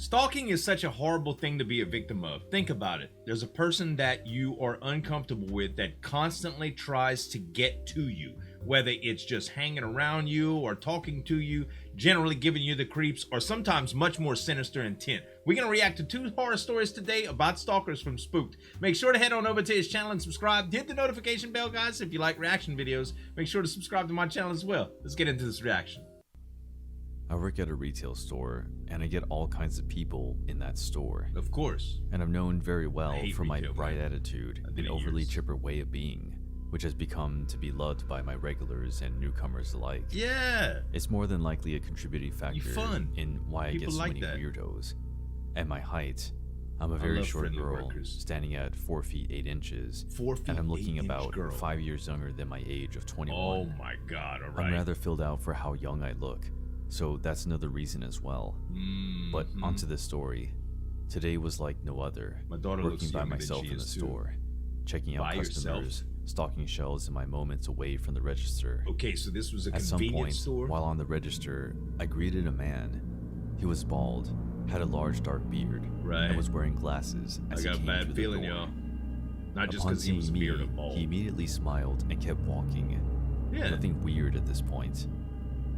Stalking is such a horrible thing to be a victim of. Think about it. There's a person that you are uncomfortable with that constantly tries to get to you, whether it's just hanging around you or talking to you, generally giving you the creeps, or sometimes much more sinister intent. We're going to react to 2 horror stories today about stalkers from Spooked. Make sure to head on over to his channel and subscribe. Hit the notification bell, guys. If you like reaction videos, make sure to subscribe to my channel as well. Let's get into this reaction. I work at a retail store, and I get all kinds of people in that store. Of course. And I'm known very well for my retail, bright man. attitude I've been and in overly years. chipper way of being, which has become to be loved by my regulars and newcomers alike. Yeah. It's more than likely a contributing factor fun. in why I People get so like many that. weirdos. At my height, I'm a I very love short friendly girl, workers. standing at 4 feet 8 inches, 4 feet, and I'm looking 8-inch about girl. 5 years younger than my age of 21. Oh my god, alright. I'm rather filled out for how young I look, so that's another reason as well. But onto this story. Today was like no other. My daughter looks Working by younger than myself she in the is, too. store, checking out By yourself? customers, stocking shelves in my moments away from the register. Okay, so this was a At some convenience point, store? while on the register, I greeted a man. He was bald, had a large dark beard, Right. and was wearing glasses I as got a he came bad through feeling, the door. y'all. Not just Upon because he was a seeing beard me, and bald. he immediately smiled and kept walking. Yeah. Nothing weird at this point.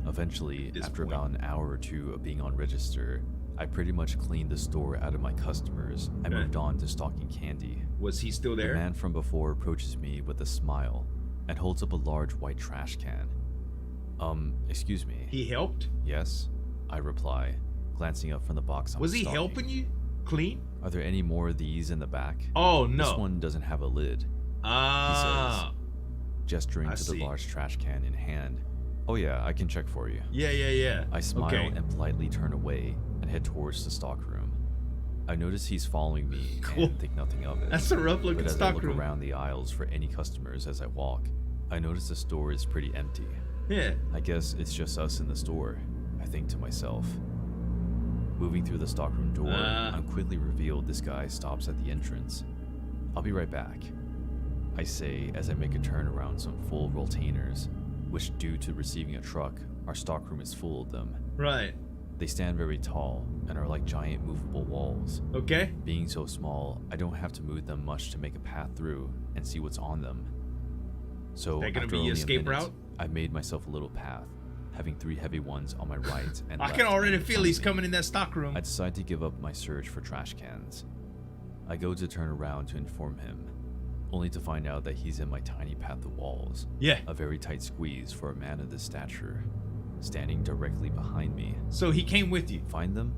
Eventually, At this after point. about an hour or two of being on register, I pretty much cleaned the store out of my customers and Okay. moved on to stocking candy. Was he still The there? man from before approaches me with a smile and holds up a large white trash can. Excuse me. He helped? Yes, I reply, glancing up from the box I'm Was he stocking. helping you clean? Are there any more of these in the back? Oh, This no. one doesn't have a lid, Ah. gesturing I to see. the large trash can in hand. Oh yeah, I can check for you. Yeah. I smile Okay. and politely turn away and head towards the stockroom. I notice he's following me Cool. and think nothing of it. That's a rough looking But as I look stockroom. around the aisles for any customers as I walk, I notice the store is pretty empty. Yeah. I guess it's just us in the store, I think to myself. Moving through the stockroom door, I'm quickly revealed this guy stops at the entrance. I'll be right back, I say as I make a turn around some full rolltainers, which due to receiving a truck, our stockroom is full of them. Right. They stand very tall and are like giant movable walls. Okay. Being so small, I don't have to move them much to make a path through and see what's on them. So That gonna after be only your a escape minute, route? I've made myself a little path, having 3 heavy ones on my right and I left can already and in feel front he's of me. coming in that stockroom. I decide to give up my search for trash cans. I go to turn around to inform him, only to find out that he's in my tiny path of walls. Yeah. A very tight squeeze for a man of this stature, standing directly behind me. So he came with you. Find them?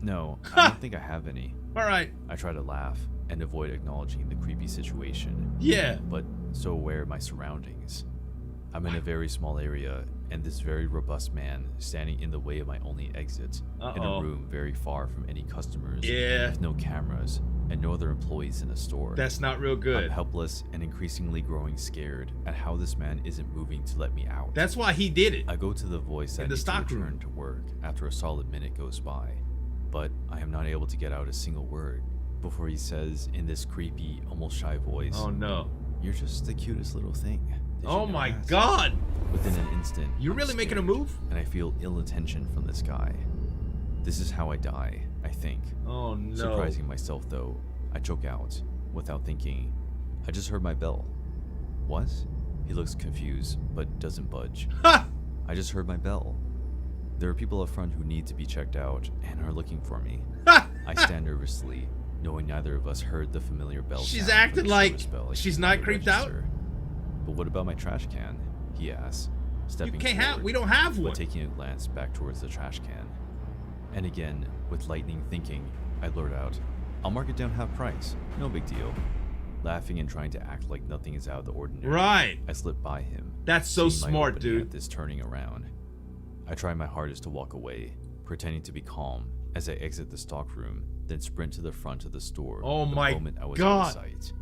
No, I don't think I have any. Alright. I try to laugh and avoid acknowledging the creepy situation, Yeah. but so aware of my surroundings. I'm in a very small area, and this very robust man standing in the way of my only exit in Uh-oh. a room very far from any customers, Yeah. with no cameras and no other employees in the store. That's not real I'm good. helpless and increasingly growing scared at how this man isn't moving to let me out. That's why he did it. I go to the voice that In the needs to stockroom. return to work after a solid minute goes by, but I am not able to get out a single word before he says in this creepy, almost shy voice, Oh no. "You're just the cutest little thing. Did you Oh know my that?" god. Within an instant, You're I'm really making a scared, move? and I feel ill attention from this guy. This is how I die, I think. Oh no. Surprising myself though, I choke out without thinking. I just heard my bell. What? He looks confused, but doesn't budge. Ha! I just heard my bell. There are people up front who need to be checked out and are looking for me. Ha! I stand nervously, knowing neither of us heard the familiar bell. She's sound from acting the like service bell she's on not the creeped out? register. But what about my trash can? He asks, stepping You can't have. forward, We don't have but one. taking a glance back towards the trash can. And again, with lightning thinking, I blurt out, "I'll mark it down half price. No big deal." Laughing and trying to act like nothing is out of the ordinary. Right. I slip by him. That's so seeing my smart, opening dude. At this turning around. I try my hardest to walk away, pretending to be calm as I exit the stockroom, then sprint to the front of the store. Oh the my moment I was God. out of sight.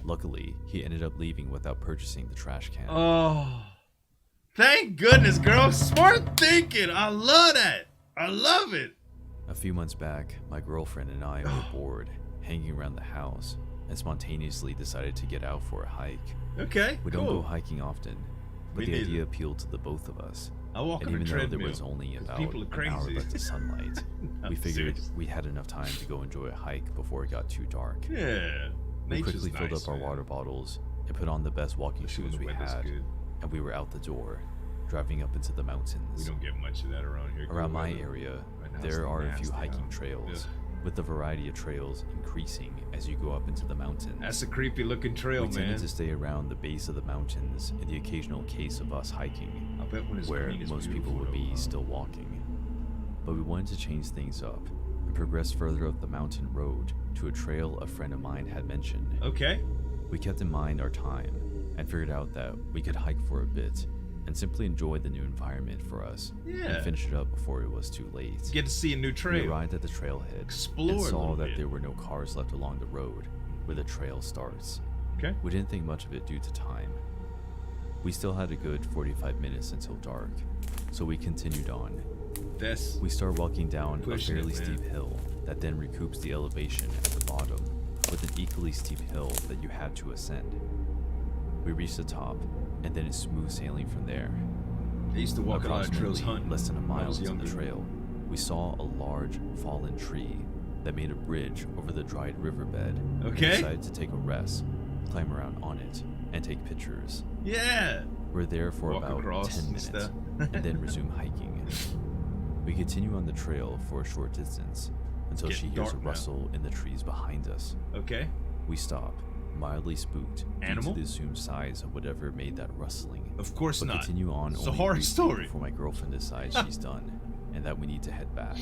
Luckily, he ended up leaving without purchasing the trash can. Oh. Thank goodness, girl. Smart thinking. I love that. I love it. A few months back, my girlfriend and I were bored, hanging around the house, and spontaneously decided to get out for a hike. Okay. We cool. don't go hiking often, but Me the neither. idea appealed to the both of us. I walk And on a even though treadmill. there was only about People are an hour crazy. left of sunlight, No, we figured seriously. we had enough time to go enjoy a hike before it got too dark. Yeah. We Nature's quickly filled nice, up our man. water bottles and put on the best walking Especially when shoes the we weather's had, good. and we were out the door, driving up into the We mountains. don't get much of that around here. Around Good my weather. area, Right now it's there are a few nasty hiking out. trails, Ugh. with the variety of trails increasing as you go up into the mountains. That's a creepy looking trail, We tended man. to stay around the base of the mountains in the occasional case of us hiking, I bet when it's where green, it's most people beautiful, would be though, huh? still walking. But we wanted to change things up and progress further up the mountain road to a trail a friend of mine had mentioned. Okay. We kept in mind our time and figured out that we could hike for a bit and simply enjoy the new environment for us Yeah. and finish it up before it was too late. Get to see a new We trail. arrived at the trailhead Explore and a saw little that bit. there were no cars left along the road where the trail starts. Okay. We didn't think much of it due to time. We still had a good 45 minutes until dark, so we continued on. That's We start walking down a Pushing it, fairly man. steep hill that then recoups the elevation at the bottom with an equally steep hill that you had to ascend. We reach the top, and then it's smooth sailing from there. I used to walk a lot of trails Approximately hunting. less than a when I mile was into the younger. trail, we saw a large fallen tree that made a bridge over the dried riverbed. We Okay. decided to take a rest, climb around on it, and take pictures. Yeah. We're there for Walk about across 10 and minutes stuff. and then resume hiking. We continue on the trail for a short distance until Getting she hears a dark now. rustle in the trees behind us. Okay. We stop, mildly spooked Animal? due to the assumed size of whatever made that rustling. Of course But not. continue on It's a only horror briefly story. before my girlfriend decides she's done and that we need to head back.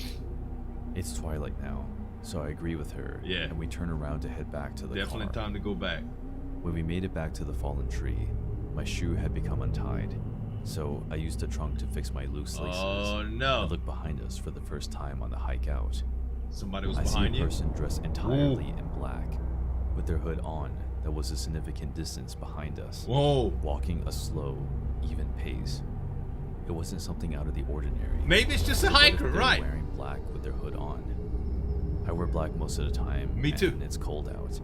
It's twilight now, so I agree with her, Yeah. and we turn around to head back to the Definitely car. time to go back. When we made it back to the fallen tree, my shoe had become untied, so I used the trunk to fix my loose laces. Oh I no. looked behind us for the first time on the hike out. Somebody was I see behind a you. person dressed entirely in black, with their hood on that was a significant distance behind us, Whoa. walking a slow, even pace. It wasn't something out of the ordinary. Maybe it's just a What if hiker, they were right? wearing black with their hood on? I wear black most of the time. Me too. And it's cold out.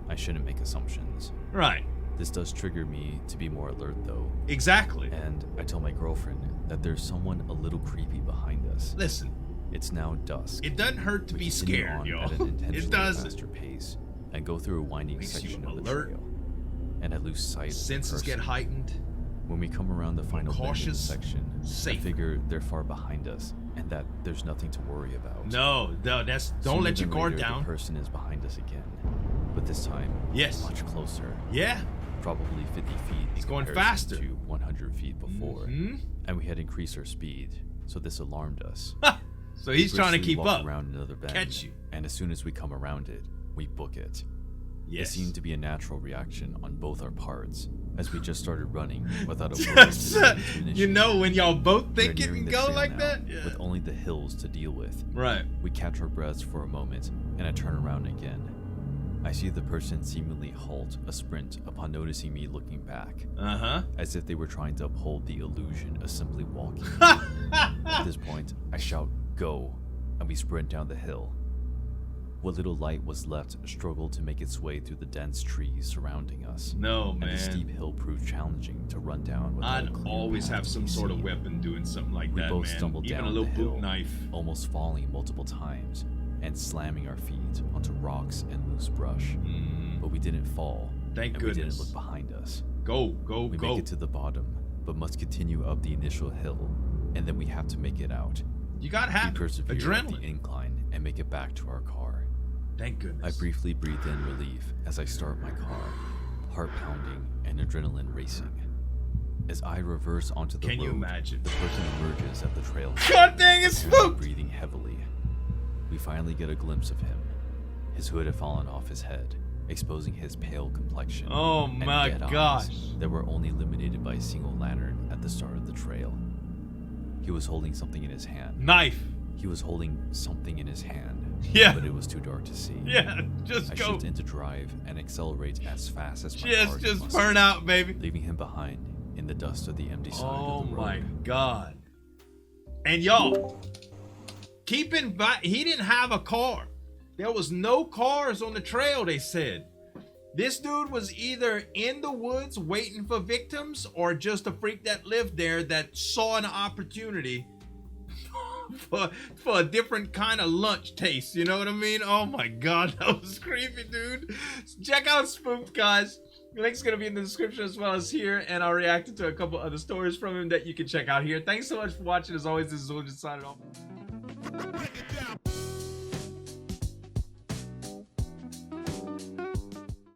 I shouldn't make assumptions. Right. This does trigger me to be more alert though, Exactly. and I tell my girlfriend that there's someone a little creepy behind us. Listen, It's now dusk. it doesn't hurt to We be continue scared, on yo. at an intentionally It doesn't. faster pace and go through a winding Makes you section of the alert. trail, and I lose sight of the Senses get person. heightened. When we come around the final bend in the cautious, section, I safer. figure they're far behind us and that there's nothing to worry about. No, that's don't Sooner let your than guard later, down. The person is behind us again, but this time, Yes. much closer. Yeah. Probably 50 feet. He's in going comparison faster. to 100 feet before, Mhm. and we had increased our speed, so this alarmed us. So he's We trying to briskly keep walk up. around another bend, Catch you. and as soon as we come around it, we book it. Yes. It seemed to be a natural reaction on both our parts, as we just started running without a word Just, to you know when y'all both We are think it nearing can the go trail like now, that? Yeah. with only the hills to deal with. Right. We catch our breaths for a moment, and I turn around again. I see the person seemingly halt a sprint upon noticing me looking back, Uh-huh. as if they were trying to uphold the illusion of simply walking. At this point, I shout, "Go!" and we sprint down the hill. What little light was left struggled to make its way through the dense trees surrounding us. No, And the steep man. hill proved challenging to run down without a I'd clear always path have to some be sort of seen. weapon doing something like We that, both man. stumbled Even down a little the boot hill, knife. almost falling multiple times and slamming our feet onto rocks and loose brush. Mm, But we didn't fall, thank and we didn't goodness. look behind us. Go, go, We go. make it to the bottom, but must continue up the initial hill, and then we have to make it out. You gotta We have it. persevere up the Adrenaline. incline and make it back to our car. Thank I goodness. briefly breathe in relief as I start my car, heart pounding and adrenaline racing. As I reverse onto the Can road, you imagine? the person emerges at the trail. God dang, it's spooked! Breathing heavily. We finally get a glimpse of him. His hood had fallen off his head, exposing his pale complexion. Oh and my dead eyes gosh. that were only illuminated by a single lantern at the start of the trail. He was holding something in his hand. Knife. He was holding something in his hand. Yeah. But it was too dark to see. Yeah, just I go. shift into drive and accelerate as fast as my car Just, can just muster, burn out, baby. leaving him behind in the dust of the empty side Oh of the road. my god. And y'all, keep in mind, he didn't have a car. There was no cars on the trail, they said. This dude was either in the woods waiting for victims or just a freak that lived there that saw an opportunity for a different kind of lunch taste. You know what I mean? Oh my god, that was creepy, dude. Check out Spooked, guys. The link's gonna be in the description as well as here, and I'll react to a couple other stories from him that you can check out here. Thanks so much for watching. As always, this is Zueljin signing off.